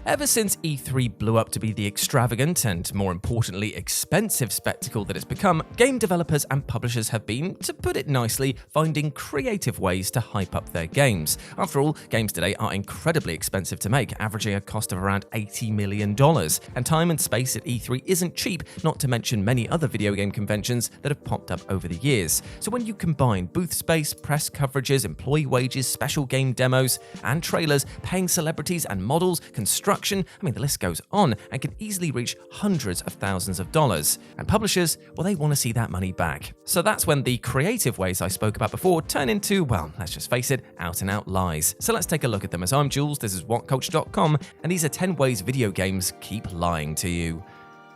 Ever since E3 blew up to be the extravagant and, more importantly, expensive spectacle that it's become, game developers and publishers have been, to put it nicely, finding creative ways to hype up their games. After all, games today are incredibly expensive to make, averaging a cost of around $80 million. And time and space at E3 isn't cheap, not to mention many other video game conventions that have popped up over the years. So when you combine booth space, press coverages, employee wages, special game demos, and trailers, paying celebrities and models, construction, the list goes on and can easily reach hundreds of thousands of dollars. And publishers, well, they want to see that money back. So that's when the creative ways I spoke about before turn into, well, let's just face it, out and out lies. So let's take a look at them. As I'm Jules, this is WhatCulture.com, and these are 10 ways video games keep lying to you.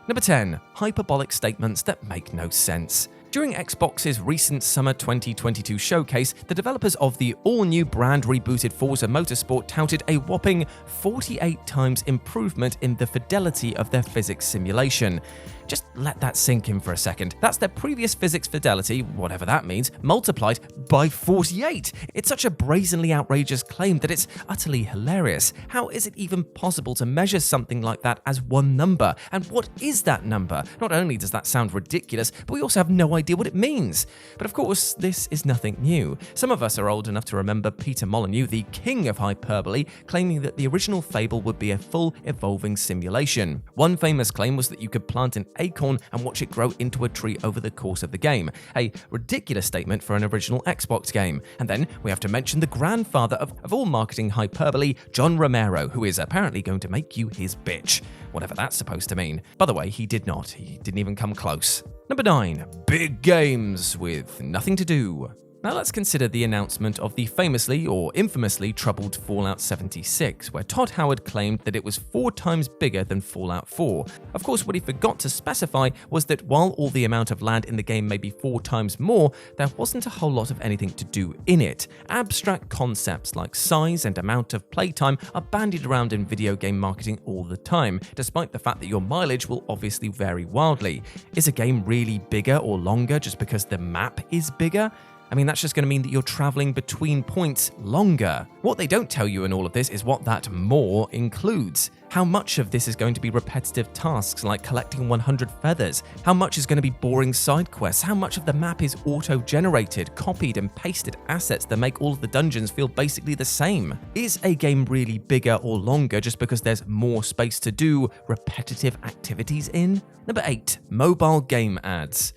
Number 10. Hyperbolic statements that make no sense. During Xbox's recent Summer 2022 showcase, the developers of the all-new brand rebooted Forza Motorsport touted a whopping 48 times improvement in the fidelity of their physics simulation. Just let that sink in for a second. That's their previous physics fidelity, whatever that means, multiplied by 48. It's such a brazenly outrageous claim that it's utterly hilarious. How is it even possible to measure something like that as one number? And what is that number? Not only does that sound ridiculous, but we also have no idea what it means. But of course, this is nothing new. Some of us are old enough to remember Peter Molyneux, the king of hyperbole, claiming that the original Fable would be a full evolving simulation. One famous claim was that you could plant an acorn and watch it grow into a tree over the course of the game. A ridiculous statement for an original Xbox game. And then we have to mention the grandfather of all marketing hyperbole, John Romero, who is apparently going to make you his bitch. Whatever that's supposed to mean. By the way, he did not. He didn't even come close. Number 9. Big games with nothing to do. Now let's consider the announcement of the famously or infamously troubled Fallout 76, where Todd Howard claimed that it was 4 times bigger than Fallout 4. Of course, what he forgot to specify was that while all the amount of land in the game may be 4 times more, there wasn't a whole lot of anything to do in it. Abstract concepts like size and amount of playtime are bandied around in video game marketing all the time, despite the fact that your mileage will obviously vary wildly. Is a game really bigger or longer just because the map is bigger? That's just going to mean that you're traveling between points longer. What they don't tell you in all of this is what that more includes. How much of this is going to be repetitive tasks like collecting 100 feathers? How much is going to be boring side quests? How much of the map is auto-generated, copied and pasted assets that make all of the dungeons feel basically the same? Is a game really bigger or longer just because there's more space to do repetitive activities in? Number 8. Mobile game ads.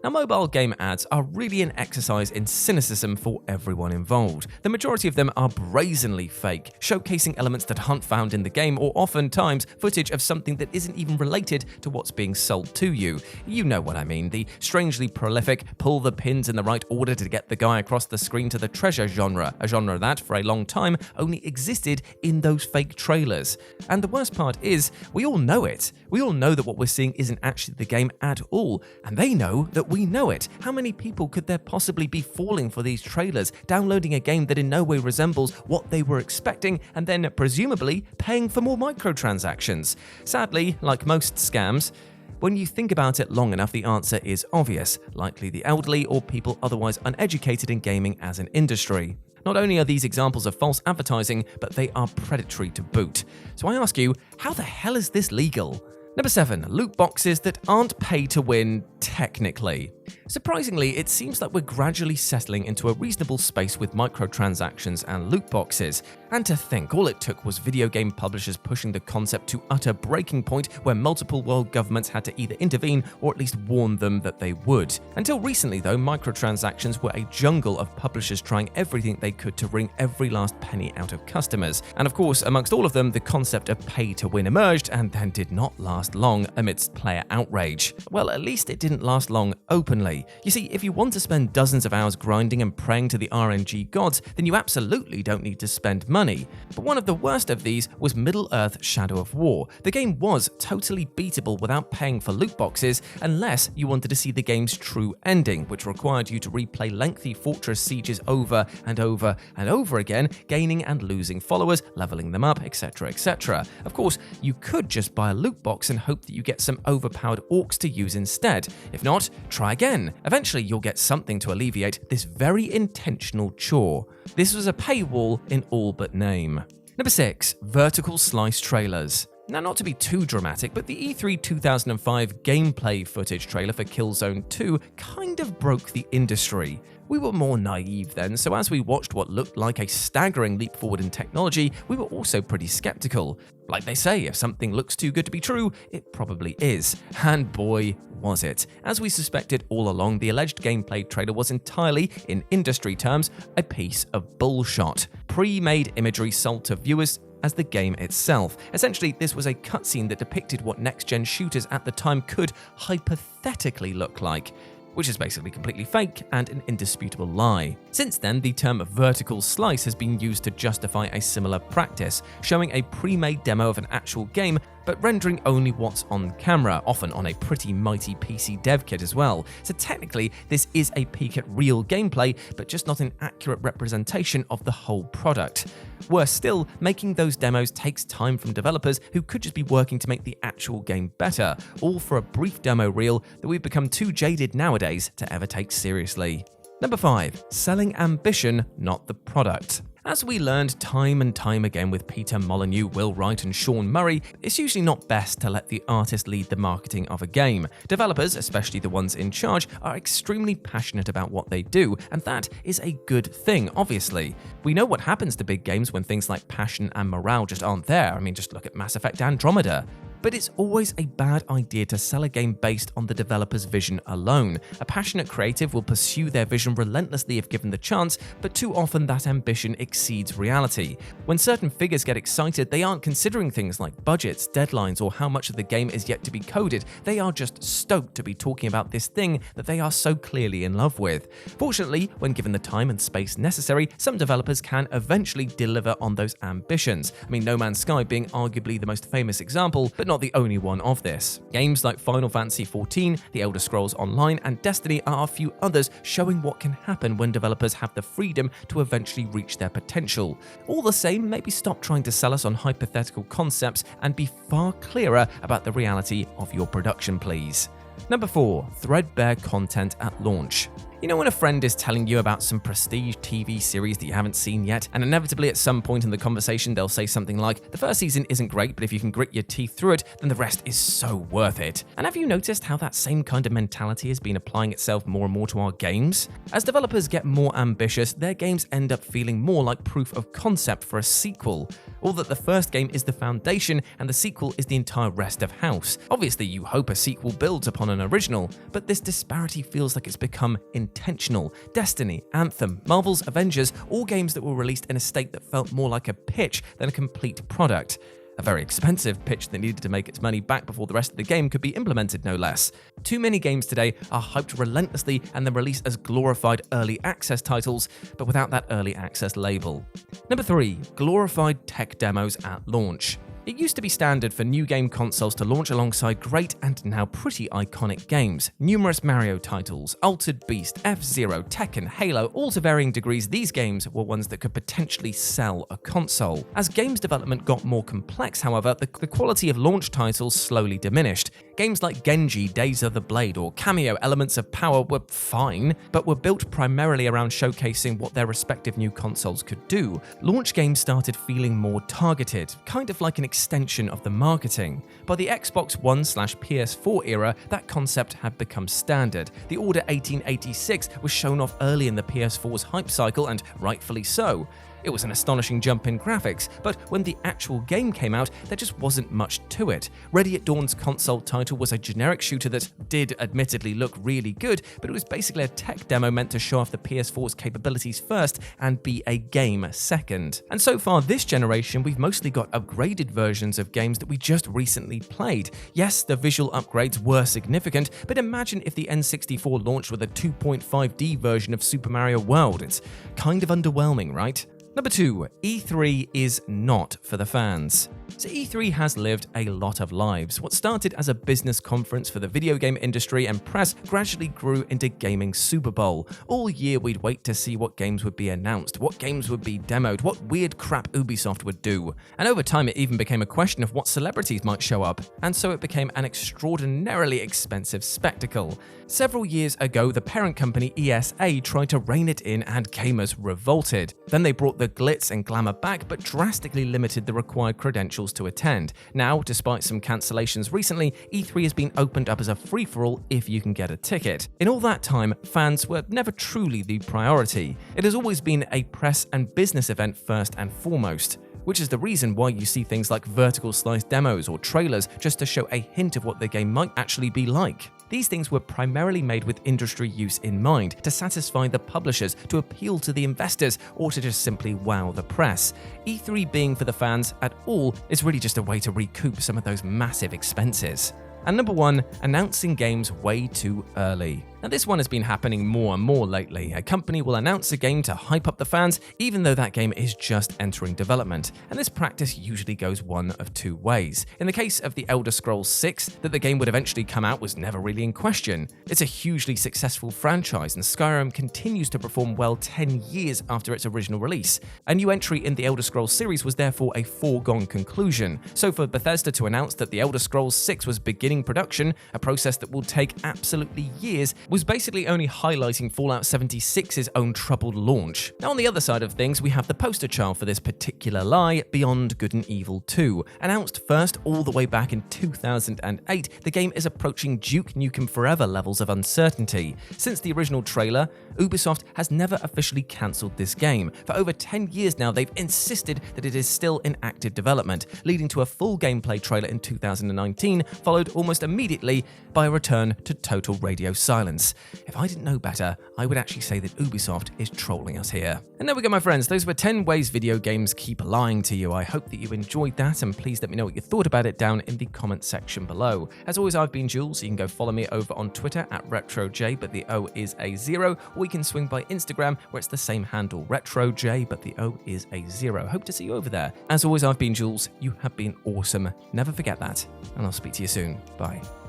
Now, mobile game ads are really an exercise in cynicism for everyone involved. The majority of them are brazenly fake, showcasing elements that aren't found in the game or oftentimes footage of something that isn't even related to what's being sold to you. You know what I mean, the strangely prolific pull the pins in the right order to get the guy across the screen to the treasure genre, a genre that, for a long time, only existed in those fake trailers. And the worst part is, we all know it. We all know that what we're seeing isn't actually the game at all, and they know that we know it. How many people could there possibly be falling for these trailers, downloading a game that in no way resembles what they were expecting, and then presumably paying for more microtransactions? Sadly, like most scams, when you think about it long enough, the answer is obvious, likely the elderly or people otherwise uneducated in gaming as an industry. Not only are these examples of false advertising, but they are predatory to boot. So I ask you, how the hell is this legal? Number 7. Loot boxes that aren't pay to win technically. Surprisingly, it seems like we're gradually settling into a reasonable space with microtransactions and loot boxes. And to think, all it took was video game publishers pushing the concept to utter breaking point where multiple world governments had to either intervene or at least warn them that they would. Until recently though, microtransactions were a jungle of publishers trying everything they could to wring every last penny out of customers. And of course, amongst all of them, the concept of pay to win emerged and then did not last long amidst player outrage. Well, at least it didn't last long openly. You see, if you want to spend dozens of hours grinding and praying to the RNG gods, then you absolutely don't need to spend money. But one of the worst of these was Middle-earth: Shadow of War. The game was totally beatable without paying for loot boxes, unless you wanted to see the game's true ending, which required you to replay lengthy fortress sieges over and over and over again, gaining and losing followers, leveling them up, etc, etc. Of course, you could just buy a loot box and hope that you get some overpowered orcs to use instead. If not, try again. Eventually, you'll get something to alleviate this very intentional chore. This was a paywall in all but name. Number 6. Vertical slice trailers. Now, not to be too dramatic, but the E3 2005 gameplay footage trailer for Killzone 2 kind of broke the industry. We were more naive then, so as we watched what looked like a staggering leap forward in technology, we were also pretty skeptical. Like they say, if something looks too good to be true, it probably is. And boy, was it. As we suspected all along, the alleged gameplay trailer was entirely, in industry terms, a piece of bullshit. Pre-made imagery sold to viewers as the game itself. Essentially, this was a cutscene that depicted what next-gen shooters at the time could hypothetically look like, which is basically completely fake and an indisputable lie. Since then, the term vertical slice has been used to justify a similar practice, showing a pre-made demo of an actual game, but rendering only what's on camera, often on a pretty mighty PC dev kit as well. So technically, this is a peek at real gameplay, but just not an accurate representation of the whole product. Worse still, making those demos takes time from developers who could just be working to make the actual game better, all for a brief demo reel that we've become too jaded nowadays to ever take seriously. Number 5. Selling ambition, not the product. As we learned time and time again with Peter Molyneux, Will Wright and Sean Murray, it's usually not best to let the artist lead the marketing of a game. Developers, especially the ones in charge, are extremely passionate about what they do, and that is a good thing, obviously. We know what happens to big games when things like passion and morale just aren't there. I mean, just look at Mass Effect Andromeda. But it's always a bad idea to sell a game based on the developer's vision alone. A passionate creative will pursue their vision relentlessly if given the chance, but too often that ambition exceeds reality. When certain figures get excited, they aren't considering things like budgets, deadlines, or how much of the game is yet to be coded. They are just stoked to be talking about this thing that they are so clearly in love with. Fortunately, when given the time and space necessary, some developers can eventually deliver on those ambitions. I mean, No Man's Sky being arguably the most famous example, but not the only one of this. Games like Final Fantasy XIV, The Elder Scrolls Online, and Destiny are a few others showing what can happen when developers have the freedom to eventually reach their potential. All the same, maybe stop trying to sell us on hypothetical concepts and be far clearer about the reality of your production, please. Number 4. Threadbare content at launch. You know when a friend is telling you about some prestige TV series that you haven't seen yet, and inevitably at some point in the conversation they'll say something like, the first season isn't great, but if you can grit your teeth through it, then the rest is so worth it. And have you noticed how that same kind of mentality has been applying itself more and more to our games? As developers get more ambitious, their games end up feeling more like proof of concept for a sequel, or that the first game is the foundation and the sequel is the entire rest of house. Obviously, you hope a sequel builds upon an original, but this disparity feels like it's become intentional. Destiny, Anthem, Marvel's Avengers, all games that were released in a state that felt more like a pitch than a complete product. A very expensive pitch that needed to make its money back before the rest of the game could be implemented, no less. Too many games today are hyped relentlessly and then released as glorified early access titles, but without that early access label. Number 3. Glorified tech demos at launch. It used to be standard for new game consoles to launch alongside great and now pretty iconic games. Numerous Mario titles, Altered Beast, F-Zero, Tekken, Halo, all to varying degrees, these games were ones that could potentially sell a console. As games development got more complex, however, the quality of launch titles slowly diminished. Games like Genji, Days of the Blade, or Cameo, Elements of Power were fine, but were built primarily around showcasing what their respective new consoles could do. Launch games started feeling more targeted, kind of like an extension of the marketing. By the Xbox One/PS4 era, that concept had become standard. The Order 1886 was shown off early in the PS4's hype cycle, and rightfully so. It was an astonishing jump in graphics, but when the actual game came out, there just wasn't much to it. Ready at Dawn's console title was a generic shooter that did admittedly look really good, but it was basically a tech demo meant to show off the PS4's capabilities first and be a game second. And so far this generation, we've mostly got upgraded versions of games that we just recently played. Yes, the visual upgrades were significant, but imagine if the N64 launched with a 2.5D version of Super Mario World. It's kind of underwhelming, right? Number 2. E3 is not for the fans. So E3 has lived a lot of lives. What started as a business conference for the video game industry and press gradually grew into gaming Super Bowl. All year we'd wait to see what games would be announced, what games would be demoed, what weird crap Ubisoft would do. And over time it even became a question of what celebrities might show up, and so it became an extraordinarily expensive spectacle. Several years ago, the parent company ESA tried to rein it in and gamers revolted. Then they brought the the glitz and glamour back, but drastically limited the required credentials to attend. Now, despite some cancellations recently, E3 has been opened up as a free-for-all if you can get a ticket. In all that time, fans were never truly the priority. It has always been a press and business event first and foremost, which is the reason why you see things like vertical slice demos or trailers just to show a hint of what the game might actually be like. These things were primarily made with industry use in mind, to satisfy the publishers, to appeal to the investors, or to just simply wow the press. E3 being for the fans at all is really just a way to recoup some of those massive expenses. And number 1, announcing games way too early. Now this one has been happening more and more lately. A company will announce a game to hype up the fans, even though that game is just entering development. And this practice usually goes one of two ways. In the case of The Elder Scrolls 6, that the game would eventually come out was never really in question. It's a hugely successful franchise, and Skyrim continues to perform well 10 years after its original release. A new entry in the Elder Scrolls series was therefore a foregone conclusion. So for Bethesda to announce that The Elder Scrolls 6 was beginning production, a process that will take absolutely years, was basically only highlighting Fallout 76's own troubled launch. Now on the other side of things, we have the poster child for this particular lie, Beyond Good and Evil 2. Announced first all the way back in 2008, the game is approaching Duke Nukem Forever levels of uncertainty. Since the original trailer, Ubisoft has never officially cancelled this game. For over 10 years now, they've insisted that it is still in active development, leading to a full gameplay trailer in 2019, followed almost immediately by a return to total radio silence. If I didn't know better, I would actually say that Ubisoft is trolling us here. And there we go, my friends. Those were 10 ways video games keep lying to you. I hope that you enjoyed that, and please let me know what you thought about it down in the comment section below. As always, I've been Jules. You can go follow me over on Twitter at RetroJ, but the O is a 0, or you can swing by Instagram, where it's the same handle, RetroJ, but the O is a 0. Hope to see you over there. As always, I've been Jules. You have been awesome. Never forget that, and I'll speak to you soon. Bye.